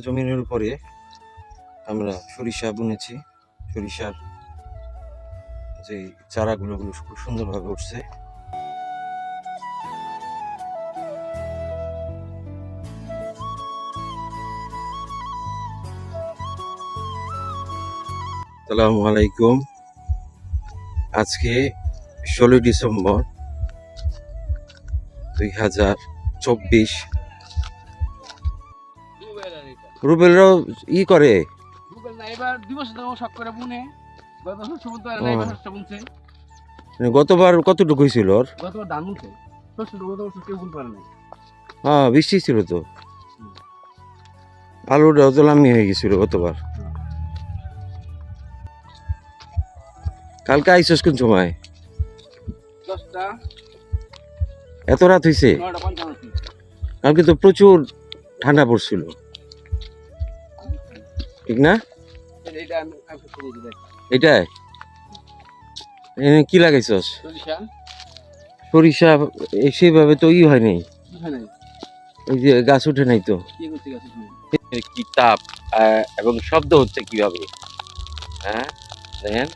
জমিনের উপরে আমরা সরিষা বুনেছি। সরিষার যে চারাগুলো খুব সুন্দরভাবে উঠছে। আসসালামু আলাইকুম। আজকে 16 ডিসেম্বর 2024। রুবেলরাও করে গতবার কতটুকু হয়েছিল ওর? হ্যাঁ, বৃষ্টি ছিল তো, আলুটাও তো লামি হয়ে গেছিল গতবার। কালকে আইসস কোন সময়? এত রাত হয়েছে? কালকে তো প্রচুর ঠান্ডা পড়ছিল, ঠিক না? এটাই কি লাগাইছস? সরিষা সেভাবে তো হয়নি, ওই যে গাছ উঠে নাই তো। কি তাপ এবং শব্দ হচ্ছে কিভাবে, হ্যাঁ দেখেন।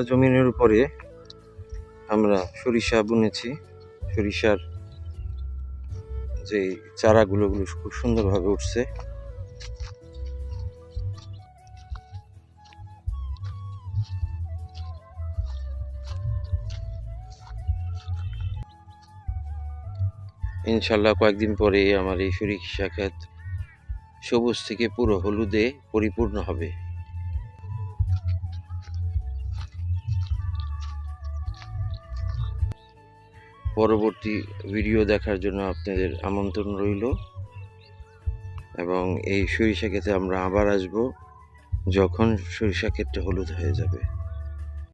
জমিনের উপরে আমরা সরিষা বুনেছি। সরিষার যে চারাগুলো খুব সুন্দরভাবে উঠছে। ইনশাল্লাহ কয়েকদিন পরে আমার এই সরিষা ক্ষেত সবুজ থেকে পুরো হলুদে পরিপূর্ণ হবে। পরবর্তী ভিডিও দেখার জন্য আপনাদের আমন্ত্রণ রইল, এবং এই সরিষা ক্ষেতে আমরা আবার আসব যখন সরিষা ক্ষেতটা হলুদ হয়ে যাবে।